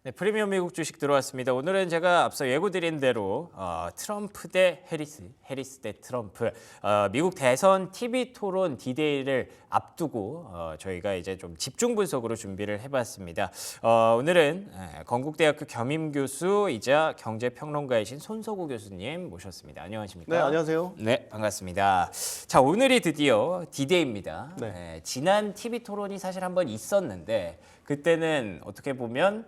네, 프리미엄 미국 주식 들어왔습니다. 오늘은 제가 앞서 예고드린 대로 트럼프 대 해리스 대 트럼프, 미국 대선 TV 토론 D-Day를 앞두고 저희가 이제 좀 집중 분석으로 준비를 해봤습니다. 오늘은 건국대학교 겸임교수이자 경제평론가이신 손석구 교수님 모셨습니다. 안녕하십니까? 네, 안녕하세요. 네, 반갑습니다. 자, 오늘이 드디어 D-Day입니다. 네. 지난 TV 토론이 사실 한번 있었는데 그때는 어떻게 보면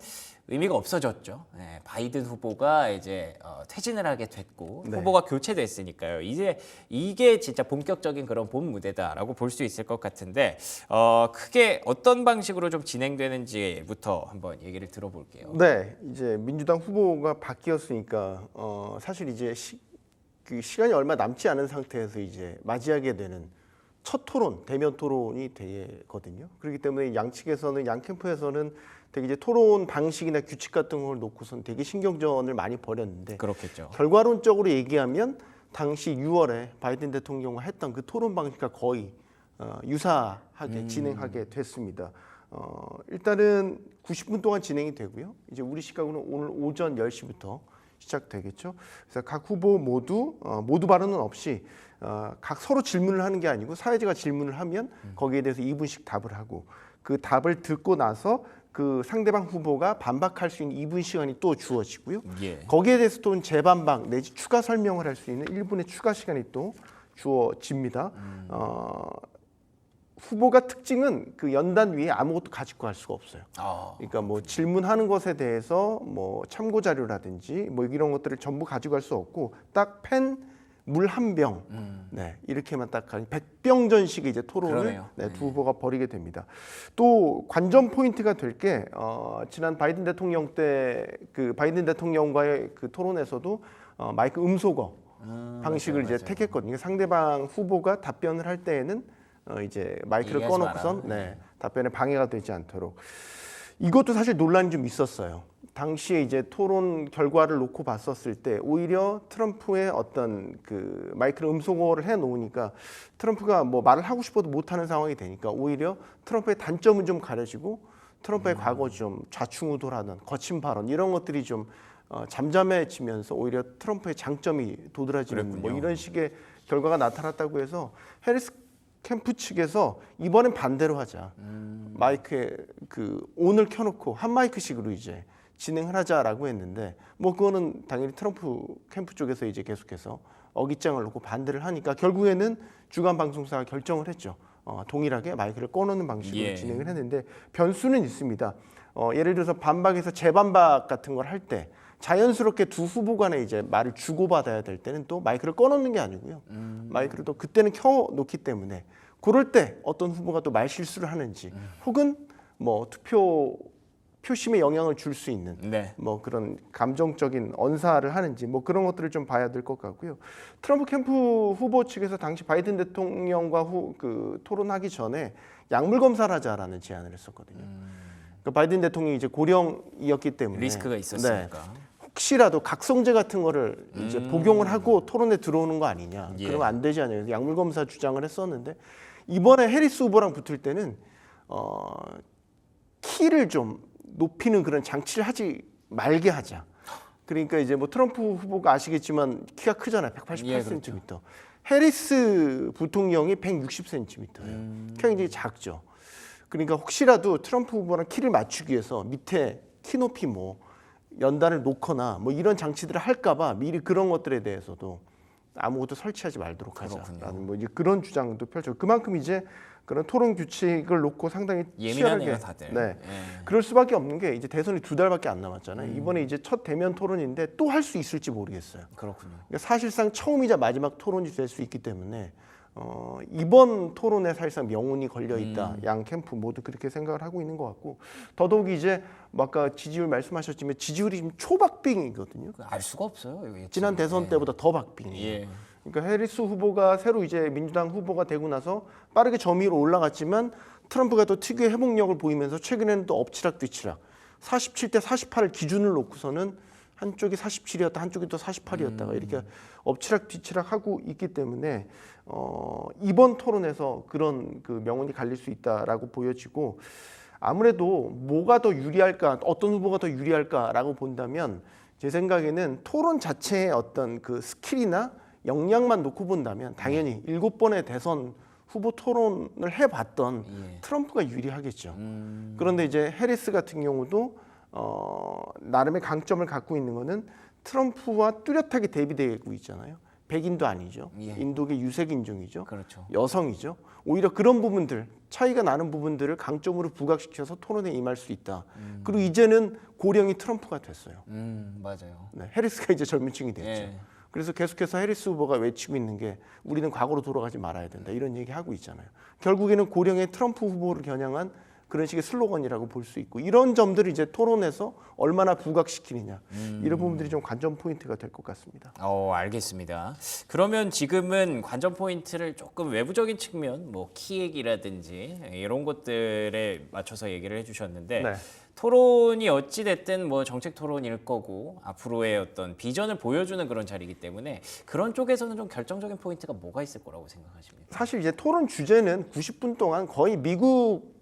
의미가 없어졌죠. 네, 바이든 후보가 이제 퇴진을 하게 됐고 네. 후보가 교체됐으니까요. 이제 이게 진짜 본격적인 그런 본 무대다라고 볼 수 있을 것 같은데 크게 어떤 방식으로 좀 진행되는지부터 한번 얘기를 들어볼게요. 네, 이제 민주당 후보가 바뀌었으니까 사실 이제 시간이 얼마 남지 않은 상태에서 이제 맞이하게 되는 첫 토론, 대면 토론이 되거든요. 그렇기 때문에 양측에서는 양 캠프에서는 되게 이제 토론 방식이나 규칙 같은 걸 놓고선 되게 신경전을 많이 벌였는데 그렇겠죠. 결과론적으로 얘기하면 당시 6월에 바이든 대통령과 했던 그 토론 방식과 거의 유사하게 진행하게 됐습니다. 일단은 90분 동안 진행이 되고요. 이제 우리 시각으로는 오늘 오전 10시부터 시작되겠죠. 그래서 각 후보 모두 발언은 없이 각 서로 질문을 하는 게 아니고 사회자가 질문을 하면 거기에 대해서 2분씩 답을 하고 그 답을 듣고 나서 그 상대방 후보가 반박할 수 있는 2분 시간이 또 주어지고요. 예. 거기에 대해서 또 재반박 내지 추가 설명을 할 수 있는 1분의 추가 시간이 또 주어집니다. 후보가 특징은 그 연단 위에 아무것도 가지고 갈 수가 없어요. 그러니까 뭐 질문하는 것에 대해서 뭐 참고 자료라든지 뭐 이런 것들을 전부 가지고 갈 수 없고 딱 펜, 물 한 병, 네 이렇게만 딱 가는 백병전식의 이제 토론을 두 후보가 벌이게 됩니다. 또 관전 포인트가 될 게 지난 바이든 대통령 때 그 바이든 대통령과의 그 토론에서도 마이크 음소거 방식을 이제 택했거든요. 상대방 후보가 답변을 할 때에는 이제 마이크를 꺼놓고선 답변에 방해가 되지 않도록. 이것도 사실 논란이 좀 있었어요. 당시에 이제 토론 결과를 놓고 봤었을 때 오히려 트럼프의 어떤 그 마이크를 음소거를 해 놓으니까 트럼프가 뭐 말을 하고 싶어도 못하는 상황이 되니까 오히려 트럼프의 단점은 좀 가려지고 트럼프의 과거 좀 좌충우돌하는 거친 발언 이런 것들이 좀 잠잠해지면서 오히려 트럼프의 장점이 도드라지는 뭐 이런 식의 결과가 나타났다고 해서 해리스 캠프 측에서 이번엔 반대로 하자. 마이크에 그 온을 켜놓고 한 마이크씩으로 이제 진행을 하자라고 했는데 뭐 그거는 당연히 트럼프 캠프 쪽에서 이제 계속해서 어깃장을 놓고 반대를 하니까 결국에는 주간 방송사가 결정을 했죠. 동일하게 마이크를 꺼놓는 방식으로 진행을 했는데 변수는 있습니다. 예를 들어서 반박에서 재반박 같은 걸 할 때 자연스럽게 두 후보 간에 이제 말을 주고받아야 될 때는 또 마이크를 꺼놓는 게 아니고요. 마이크를 또 그때는 켜놓기 때문에 그럴 때 어떤 후보가 또 말 실수를 하는지 혹은 뭐 표심에 영향을 줄 수 있는 뭐 그런 감정적인 언사를 하는지 뭐 그런 것들을 좀 봐야 될 것 같고요. 트럼프 캠프 후보 측에서 당시 바이든 대통령과 그 토론하기 전에 약물 검사를 하자라는 제안을 했었거든요. 그러니까 바이든 대통령이 이제 고령이었기 때문에 리스크가 있었으니까. 혹시라도 각성제 같은 거를 이제 복용을 하고 토론에 들어오는 거 아니냐. 그러면 안 되지 않냐. 그래서 약물 검사 주장을 했었는데 이번에 해리스 후보랑 붙을 때는 키를 좀 높이는 그런 장치를 하지 말게 하자. 그러니까 이제 뭐 트럼프 후보가 아시겠지만 키가 크잖아요. 188cm. 그렇죠. 해리스 부통령이 160cm예요. 키가 굉장히 작죠. 그러니까 혹시라도 트럼프 후보랑 키를 맞추기 위해서 밑에 키 높이 뭐 연단을 놓거나 뭐 이런 장치들을 할까봐 미리 그런 것들에 대해서도 아무것도 설치하지 말도록 하자라는 뭐 이제 그런 주장도 펼쳐. 그만큼 이제 그런 토론 규칙을 놓고 상당히 예민하네요, 다들. 그럴 수밖에 없는 게 이제 대선이 2달밖에 안 남았잖아요. 이번에 이제 첫 대면 토론인데 또 할 수 있을지 모르겠어요. 그렇군요. 그러니까 사실상 처음이자 마지막 토론이 될 수 있기 때문에 이번 토론에 사실상 명운이 걸려 있다. 양 캠프 모두 그렇게 생각을 하고 있는 것 같고 더더욱 이제 뭐 아까 지지율 말씀하셨지만 지지율이 지금 초박빙이거든요. 알 수가 없어요. 지난 대선 때보다 더 박빙이에요. 그러니까 해리스 후보가 새로 이제 민주당 후보가 되고 나서 빠르게 점유로 올라갔지만 트럼프가 또 특유의 회복력을 보이면서 최근에는 또 엎치락 뒤치락 47대 48을 기준을 놓고서는 한쪽이 47이었다 한쪽이 또 48이었다가 이렇게 엎치락 뒤치락 하고 있기 때문에 이번 토론에서 그런 그 명운이 갈릴 수 있다라고 보여지고 아무래도 뭐가 더 유리할까, 어떤 후보가 더 유리할까라고 본다면 제 생각에는 토론 자체의 어떤 그 스킬이나 역량만 놓고 본다면 당연히 7번의 대선 후보 토론을 해봤던 트럼프가 유리하겠죠. 그런데 이제 해리스 같은 경우도 나름의 강점을 갖고 있는 거는 트럼프와 뚜렷하게 대비되고 있잖아요. 백인도 아니죠. 인도계 유색 인종이죠. 그렇죠. 여성이죠. 오히려 그런 부분들, 차이가 나는 부분들을 강점으로 부각시켜서 토론에 임할 수 있다. 그리고 이제는 고령이 트럼프가 됐어요. 맞아요. 네, 해리스가 이제 젊은 층이 됐죠. 예. 그래서 계속해서 해리스 후보가 외치고 있는 게 우리는 과거로 돌아가지 말아야 된다. 이런 얘기 하고 있잖아요. 결국에는 고령의 트럼프 후보를 겨냥한 그런 식의 슬로건이라고 볼 수 있고 이런 점들을 이제 토론에서 얼마나 부각시키느냐 이런 부분들이 좀 관전 포인트가 될 것 같습니다. 알겠습니다. 그러면 지금은 관전 포인트를 조금 외부적인 측면, 뭐 키얘기라든지 이런 것들에 맞춰서 얘기를 해주셨는데 네. 토론이 어찌 됐든 뭐 정책 토론일 거고 앞으로의 어떤 비전을 보여주는 그런 자리이기 때문에 그런 쪽에서는 좀 결정적인 포인트가 뭐가 있을 거라고 생각하십니까? 사실 이제 토론 주제는 90분 동안 거의 미국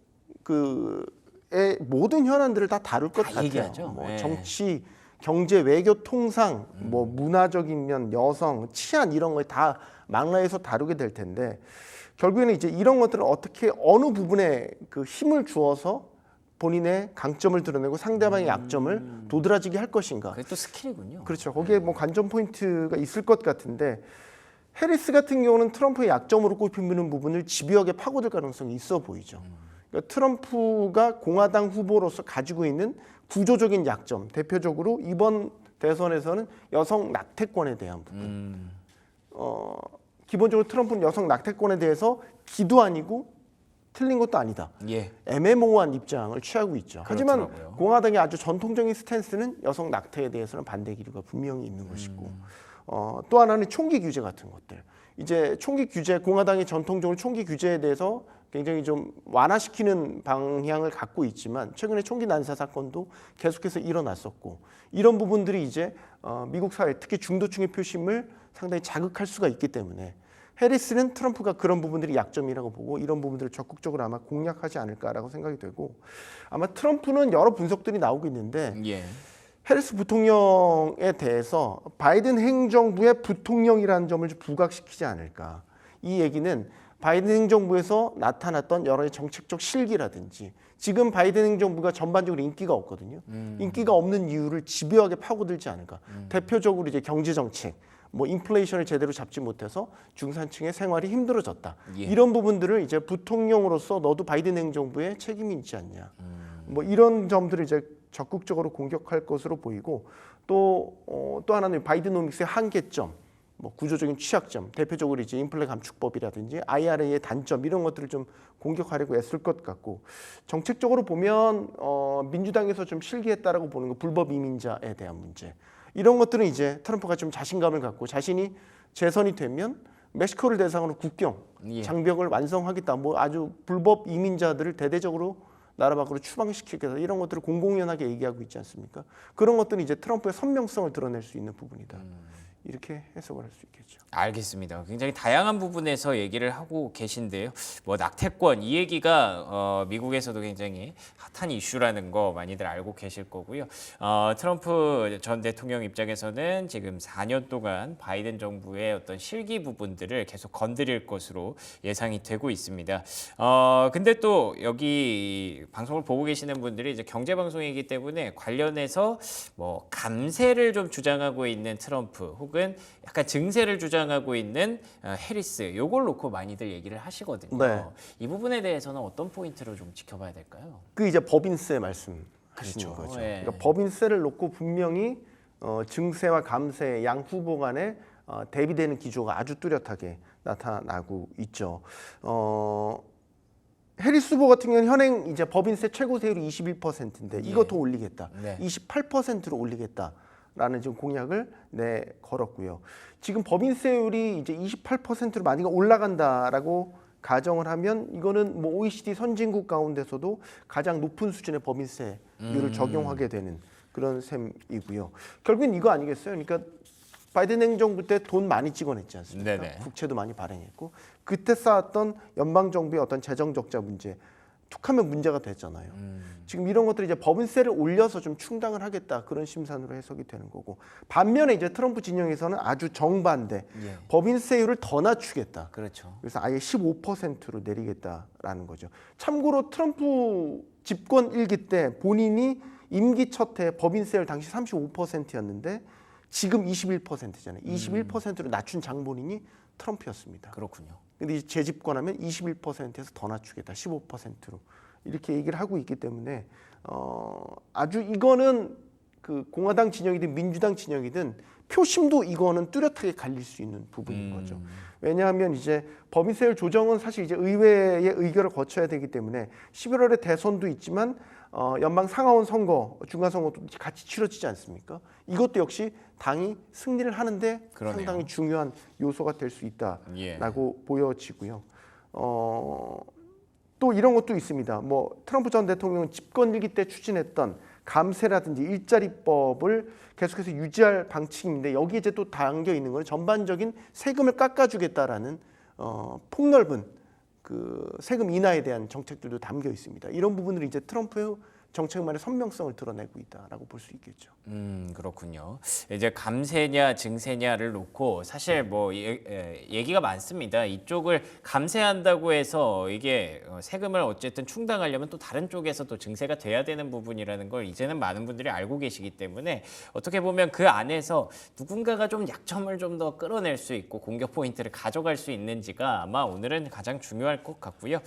의 모든 현안들을 다 다룰 것 같아요. 얘기하죠. 뭐 네. 정치, 경제, 외교, 통상, 뭐 문화적인 면, 여성, 치안 이런 걸 다 망라해서 다루게 될 텐데 결국에는 이제 이런 것들을 어떻게 어느 부분에 그 힘을 주어서 본인의 강점을 드러내고 상대방의 약점을 도드라지게 할 것인가. 그게 또 스킬이군요. 그렇죠. 거기에 뭐 관전 포인트가 있을 것 같은데 해리스 같은 경우는 트럼프의 약점으로 꼽히는 부분을 집요하게 파고들 가능성이 있어 보이죠. 그러니까 트럼프가 공화당 후보로서 가지고 있는 구조적인 약점, 대표적으로 이번 대선에서는 여성 낙태권에 대한 부분. 기본적으로 트럼프는 여성 낙태권에 대해서 기도 아니고 틀린 것도 아니다. 예. 애매모호한 입장을 취하고 있죠. 하지만 그렇더라고요. 공화당의 아주 전통적인 스탠스는 여성 낙태에 대해서는 반대 기류가 분명히 있는 것이고 또 하나는 총기 규제 같은 것들. 이제 총기 규제, 공화당이 전통적으로 총기 규제에 대해서 굉장히 좀 완화시키는 방향을 갖고 있지만 최근에 총기 난사 사건도 계속해서 일어났었고 이런 부분들이 이제 미국 사회 특히 중도층의 표심을 상당히 자극할 수가 있기 때문에 해리스는 트럼프가 그런 부분들이 약점이라고 보고 이런 부분들을 적극적으로 아마 공략하지 않을까라고 생각이 되고 아마 트럼프는 여러 분석들이 나오고 있는데 예. 해리스 부통령에 대해서 바이든 행정부의 부통령이라는 점을 좀 부각시키지 않을까. 이 얘기는 바이든 행정부에서 나타났던 여러 정책적 실기라든지 지금 바이든 행정부가 전반적으로 인기가 없거든요. 인기가 없는 이유를 집요하게 파고들지 않을까. 대표적으로 이제 경제 정책, 뭐 인플레이션을 제대로 잡지 못해서 중산층의 생활이 힘들어졌다. 예. 이런 부분들을 이제 부통령으로서 너도 바이든 행정부에 책임이 있지 않냐. 뭐 이런 점들을 이제 적극적으로 공격할 것으로 보이고 또 하나는 바이드노믹스의 한계점, 뭐 구조적인 취약점, 대표적으로 이제 인플레 감축법이라든지 IRA의 단점 이런 것들을 좀 공격하려고 애쓸 것 같고 정책적으로 보면 민주당에서 좀 실기했다라고 보는 거 불법 이민자에 대한 문제 이런 것들은 이제 트럼프가 좀 자신감을 갖고 자신이 재선이 되면 멕시코를 대상으로 국경 장벽을 완성하겠다, 뭐 아주 불법 이민자들을 대대적으로 나라 밖으로 추방시키겠다 이런 것들을 공공연하게 얘기하고 있지 않습니까? 그런 것들은 이제 트럼프의 선명성을 드러낼 수 있는 부분이다. 이렇게 해석을 할 수 있겠죠. 알겠습니다. 굉장히 다양한 부분에서 얘기를 하고 계신데요. 뭐 낙태권 이 얘기가 미국에서도 굉장히 핫한 이슈라는 거 많이들 알고 계실 거고요. 트럼프 전 대통령 입장에서는 지금 4년 동안 바이든 정부의 어떤 실기 부분들을 계속 건드릴 것으로 예상이 되고 있습니다. 근데 또 여기 방송을 보고 계시는 분들이 이제 경제 방송이기 때문에 관련해서 뭐 감세를 좀 주장하고 있는 트럼프 혹은 약간 증세를 주장하고 있는 해리스 요걸 놓고 많이들 얘기를 하시거든요. 네. 이 부분에 대해서는 어떤 포인트로 좀 지켜봐야 될까요? 그 이제 법인세 말씀하시는 그렇죠. 거죠. 예. 그러니까 법인세를 놓고 분명히 증세와 감세 양 후보 간에 대비되는 기조가 아주 뚜렷하게 나타나고 있죠. 해리스 후보 같은 경우는 현행 이제 법인세 최고 세율이 21%인데 이거 더 올리겠다. 네. 28%로 올리겠다라는 지금 공약을 걸었고요. 지금 법인세율이 이제 28%로 만약에 올라간다라고 가정을 하면 이거는 뭐 OECD 선진국 가운데서도 가장 높은 수준의 법인세율을 적용하게 되는 그런 셈이고요. 결국엔 이거 아니겠어요? 그러니까 바이든 행정부 때 돈 많이 찍어냈지 않습니까? 네네. 국채도 많이 발행했고 그때 쌓았던 연방 정부의 어떤 재정 적자 문제, 툭하면 문제가 됐잖아요. 지금 이런 것들이 이제 법인세를 올려서 좀 충당을 하겠다 그런 심산으로 해석이 되는 거고, 반면에 이제 트럼프 진영에서는 아주 정반대, 예. 법인세율을 더 낮추겠다. 그렇죠. 그래서 아예 15%로 내리겠다라는 거죠. 참고로 트럼프 집권 1기 때 본인이 임기 첫 해 법인세율 당시 35%였는데 지금 21%잖아요. 21%로 낮춘 장본인이 트럼프였습니다. 그렇군요. 근데 이제 재집권하면 21%에서 더 낮추겠다, 15%로 이렇게 얘기를 하고 있기 때문에 아주 이거는 그 공화당 진영이든 민주당 진영이든 표심도 이거는 뚜렷하게 갈릴 수 있는 부분인 거죠. 왜냐하면 이제 법인세율 조정은 사실 이제 의회의 의결을 거쳐야 되기 때문에 11월에 대선도 있지만 연방 상하원 선거, 중간 선거도 같이 치러지지 않습니까? 이것도 역시 당이 승리를 하는데 그러네요. 상당히 중요한 요소가 될 수 있다라고 보여지고요. 또 이런 것도 있습니다. 뭐 트럼프 전 대통령은 집권 1기 때 추진했던 감세라든지 일자리법을 계속해서 유지할 방침인데, 여기에 이제 또 담겨 있는 건 전반적인 세금을 깎아주겠다라는 폭넓은 그 세금 인하에 대한 정책들도 담겨 있습니다. 이런 부분들이 이제 트럼프의 정책만의 선명성을 드러내고 있다라고 볼 수 있겠죠. 그렇군요. 이제 감세냐 증세냐를 놓고 사실 뭐 얘기가 많습니다. 이쪽을 감세한다고 해서 이게 세금을 어쨌든 충당하려면 또 다른 쪽에서 또 증세가 돼야 되는 부분이라는 걸 이제는 많은 분들이 알고 계시기 때문에 어떻게 보면 그 안에서 누군가가 좀 약점을 좀 더 끌어낼 수 있고 공격 포인트를 가져갈 수 있는지가 아마 오늘은 가장 중요할 것 같고요.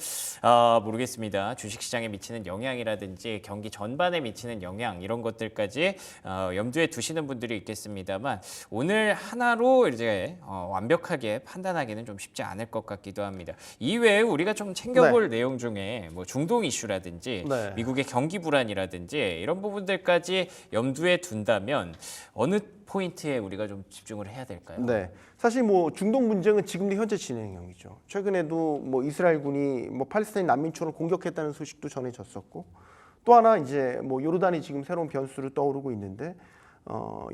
모르겠습니다. 주식시장에 미치는 영향이라든지 경기 전반에 미치는 영향 이런 것들까지 염두에 두시는 분들이 있겠습니다만, 오늘 하나로 이제 완벽하게 판단하기는 좀 쉽지 않을 것 같기도 합니다. 이외에 우리가 좀 챙겨볼 내용 중에 뭐 중동 이슈라든지 미국의 경기 불안이라든지 이런 부분들까지 염두에 둔다면 어느 포인트에 우리가 좀 집중을 해야 될까요? 네, 사실 뭐 중동 분쟁은 지금도 현재 진행형이죠. 최근에도 뭐 이스라엘군이 뭐 팔레스타인 난민촌을 공격했다는 소식도 전해졌었고, 또 하나 이제 뭐 요르단이 지금 새로운 변수를 떠오르고 있는데,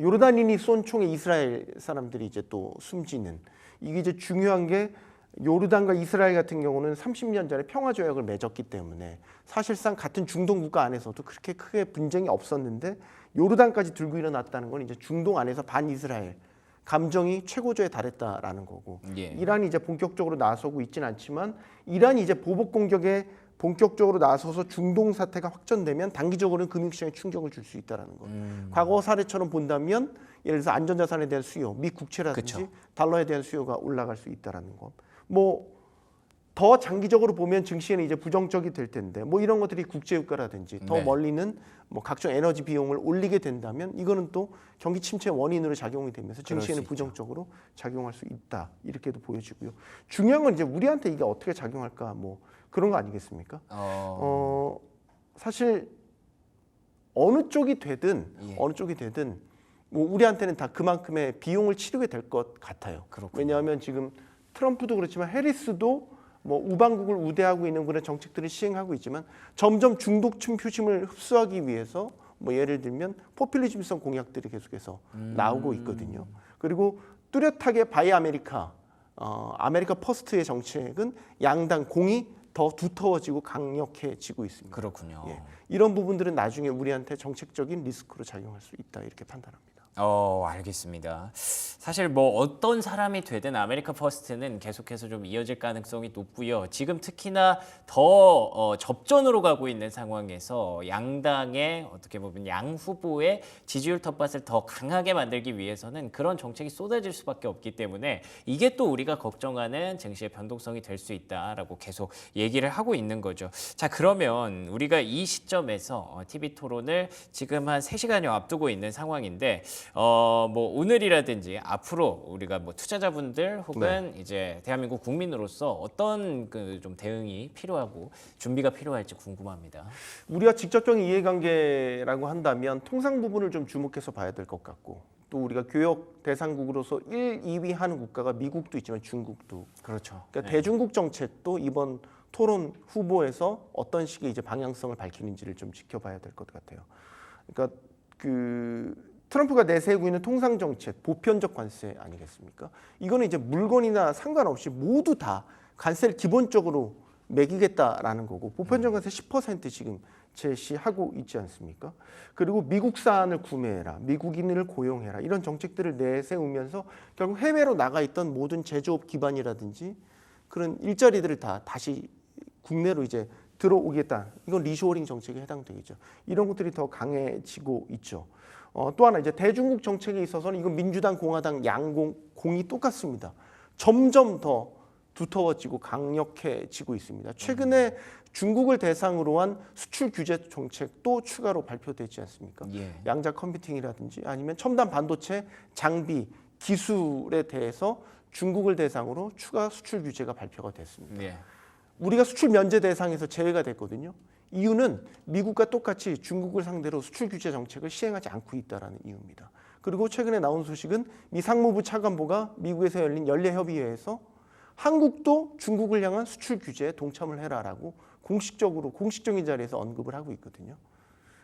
요르단인이 쏜 총에 이스라엘 사람들이 이제 또 숨지는, 이게 이제 중요한 게 요르단과 이스라엘 같은 경우는 30년 전에 평화 조약을 맺었기 때문에 사실상 같은 중동 국가 안에서도 그렇게 크게 분쟁이 없었는데, 요르단까지 들고 일어났다는 건 이제 중동 안에서 반이스라엘 감정이 최고조에 달했다라는 거고, 이란이 이제 본격적으로 나서고 있지는 않지만 이란이 이제 보복 공격에 본격적으로 나서서 중동 사태가 확전되면 단기적으로는 금융시장에 충격을 줄 수 있다는 거. 과거 사례처럼 본다면 예를 들어서 안전자산에 대한 수요, 미 국채라든지 그쵸. 달러에 대한 수요가 올라갈 수 있다는 거. 뭐 더 장기적으로 보면 증시에는 이제 부정적이 될 텐데, 뭐 이런 것들이 국제유가라든지 더 멀리는 뭐 각종 에너지 비용을 올리게 된다면 이거는 또 경기 침체 원인으로 작용이 되면서 증시에는 부정적으로 작용할 수 있다, 이렇게도 보여지고요. 중요한 건 이제 우리한테 이게 어떻게 작용할까, 뭐 그런 거 아니겠습니까? 사실 어느 쪽이 되든 뭐 우리한테는 다 그만큼의 비용을 치르게 될 것 같아요. 그렇군요. 왜냐하면 지금 트럼프도 그렇지만 해리스도 뭐 우방국을 우대하고 있는 그런 정책들을 시행하고 있지만 점점 중도층 표심을 흡수하기 위해서 뭐 예를 들면 포퓰리즘성 공약들이 계속해서 나오고 있거든요. 그리고 뚜렷하게 바이 아메리카, 아메리카 퍼스트의 정책은 양당 공이 더 두터워지고 강력해지고 있습니다. 그렇군요. 예. 이런 부분들은 나중에 우리한테 정책적인 리스크로 작용할 수 있다, 이렇게 판단합니다. 알겠습니다. 사실 뭐 어떤 사람이 되든 아메리카 퍼스트는 계속해서 좀 이어질 가능성이 높고요. 지금 특히나 더 접전으로 가고 있는 상황에서 양당의 어떻게 보면 양 후보의 지지율 텃밭을 더 강하게 만들기 위해서는 그런 정책이 쏟아질 수밖에 없기 때문에 이게 또 우리가 걱정하는 증시의 변동성이 될 수 있다라고 계속 얘기를 하고 있는 거죠. 자, 그러면 우리가 이 시점에서 TV 토론을 지금 한 3시간여 앞두고 있는 상황인데, 뭐 오늘이라든지 앞으로 우리가 뭐 투자자분들 혹은 이제 대한민국 국민으로서 어떤 그 좀 대응이 필요하고 준비가 필요할지 궁금합니다. 우리가 직접적인 이해관계라고 한다면 통상 부분을 좀 주목해서 봐야 될 것 같고, 또 우리가 교역 대상국으로서 1, 2위 하는 국가가 미국도 있지만 중국도. 그렇죠. 그러니까 대중국 정책도 이번 토론 후보에서 어떤 식의 이제 방향성을 밝히는지를 좀 지켜봐야 될 것 같아요. 그러니까 트럼프가 내세우고 있는 통상 정책, 보편적 관세 아니겠습니까? 이거는 이제 물건이나 상관없이 모두 다 관세를 기본적으로 매기겠다라는 거고 보편정가세 10% 지금 제시하고 있지 않습니까? 그리고 미국산을 구매해라, 미국인을 고용해라 이런 정책들을 내세우면서 결국 해외로 나가 있던 모든 제조업 기반이라든지 그런 일자리들을 다 다시 국내로 이제 들어오겠다. 이건 리쇼어링 정책에 해당되겠죠. 이런 것들이 더 강해지고 있죠. 또 하나 이제 대중국 정책에 있어서는 이건 민주당, 공화당 양공이 똑같습니다. 점점 더 두터워지고 강력해지고 있습니다. 최근에 중국을 대상으로 한 수출 규제 정책도 추가로 발표되지 않습니까? 예. 양자 컴퓨팅이라든지 아니면 첨단 반도체 장비 기술에 대해서 중국을 대상으로 추가 수출 규제가 발표가 됐습니다. 예. 우리가 수출 면제 대상에서 제외가 됐거든요. 이유는 미국과 똑같이 중국을 상대로 수출 규제 정책을 시행하지 않고 있다는 이유입니다. 그리고 최근에 나온 소식은 미 상무부 차관보가 미국에서 열린 연례협의회에서 한국도 중국을 향한 수출 규제에 동참을 해라라고 공식적인 자리에서 언급을 하고 있거든요.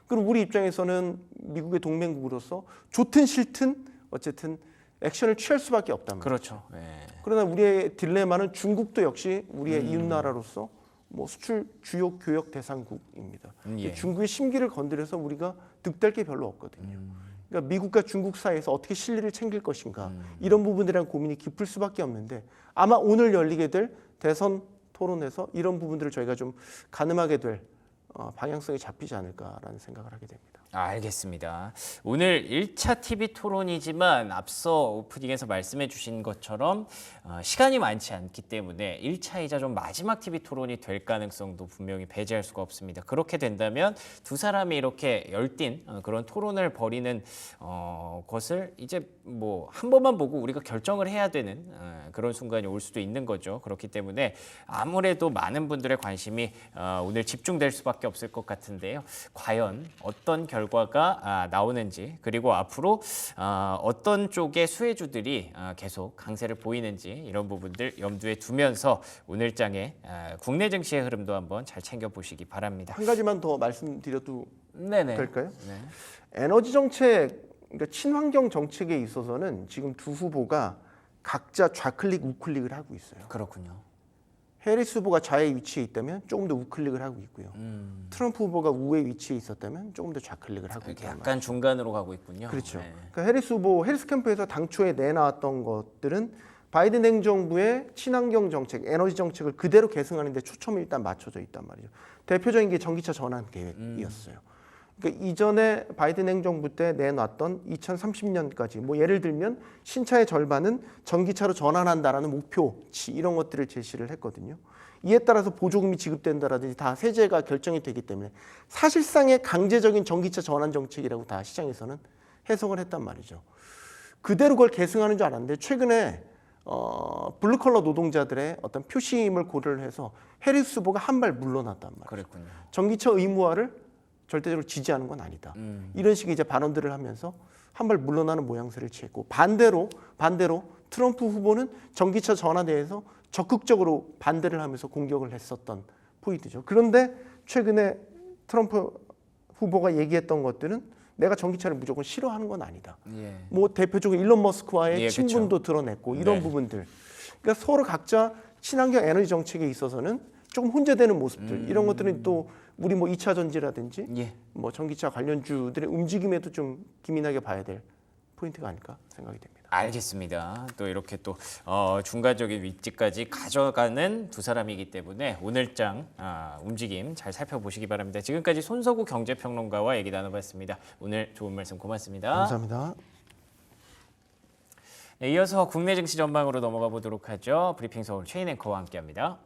그럼 우리 입장에서는 미국의 동맹국으로서 좋든 싫든 어쨌든 액션을 취할 수밖에 없단 말이에요. 그렇죠. 예. 그러나 우리의 딜레마는 중국도 역시 우리의 이웃 나라로서 뭐 수출 주요 교역 대상국입니다. 예. 중국의 심기를 건드려서 우리가 득될 게 별로 없거든요. 그러니까 미국과 중국 사이에서 어떻게 실리를 챙길 것인가 이런 부분에 대한 고민이 깊을 수밖에 없는데 아마 오늘 열리게 될 대선 토론에서 이런 부분들을 저희가 좀 가늠하게 될 방향성이 잡히지 않을까라는 생각을 하게 됩니다. 알겠습니다. 오늘 1차 TV 토론이지만 앞서 오프닝에서 말씀해 주신 것처럼 시간이 많지 않기 때문에 1차이자 좀 마지막 TV 토론이 될 가능성도 분명히 배제할 수가 없습니다. 그렇게 된다면 두 사람이 이렇게 열띤 그런 토론을 벌이는 것을 이제 뭐 한 번만 보고 우리가 결정을 해야 되는 그런 순간이 올 수도 있는 거죠. 그렇기 때문에 아무래도 많은 분들의 관심이 오늘 집중될 수밖에 없을 것 같은데요. 과연 어떤 결과가 나오는지 그리고 앞으로 어떤 쪽의 수혜주들이 계속 강세를 보이는지 이런 부분들 염두에 두면서 오늘장의 국내 증시의 흐름도 한번 잘 챙겨보시기 바랍니다. 한 가지만 더 말씀드려도 네네. 될까요? 네. 에너지 정책, 그러니까 친환경 정책에 있어서는 지금 두 후보가 각자 좌클릭, 우클릭을 하고 있어요. 그렇군요. 해리스 후보가 좌에 위치해 있다면 조금 더 우클릭을 하고 있고요. 트럼프 후보가 우에 위치해 있었다면 조금 더 좌클릭을 하고 있다. 약간 중간으로 가고 있군요. 그렇죠. 네. 그러니까 해리스 캠프에서 당초에 내놨던 것들은 바이든 행정부의 친환경 정책, 에너지 정책을 그대로 계승하는 데 초점이 일단 맞춰져 있단 말이죠. 대표적인 게 전기차 전환 계획이었어요. 그러니까 이전에 바이든 행정부 때 내놨던 2030년까지 뭐 예를 들면 신차의 절반은 전기차로 전환한다라는 목표치 이런 것들을 제시를 했거든요. 이에 따라서 보조금이 지급된다라든지 다 세제가 결정이 되기 때문에 사실상의 강제적인 전기차 전환 정책이라고 다 시장에서는 해석을 했단 말이죠. 그대로 그걸 계승하는 줄 알았는데 최근에 블루컬러 노동자들의 어떤 표심을 고려를 해서 해리스 후보가 한 발 물러났단 말이죠. 그랬군요. 전기차 의무화를 절대적으로 지지하는 건 아니다. 이런 식의 이제 발언들을 하면서 한 발 물러나는 모양새를 취했고 반대로 트럼프 후보는 전기차 전환에 대해서 적극적으로 반대를 하면서 공격을 했었던 포인트죠. 그런데 최근에 트럼프 후보가 얘기했던 것들은 내가 전기차를 무조건 싫어하는 건 아니다. 예. 뭐 대표적으로 일론 머스크와의 예, 친분도 그쵸. 드러냈고 이런 네. 부분들. 그러니까 서로 각자 친환경 에너지 정책에 있어서는 조금 혼재되는 모습들 이런 것들은 또 우리 뭐 2차 전지라든지 예. 뭐 전기차 관련주들의 움직임에도 좀 기민하게 봐야 될 포인트가 아닐까 생각이 됩니다. 알겠습니다. 또 이렇게 또 중간적인 위치까지 가져가는 두 사람이기 때문에 오늘장 움직임 잘 살펴보시기 바랍니다. 지금까지 손석우 경제평론가와 얘기 나눠봤습니다. 오늘 좋은 말씀 고맙습니다. 감사합니다. 네, 이어서 국내 증시 전망으로 넘어가 보도록 하죠. 브리핑 서울 최인 앵커와 함께합니다.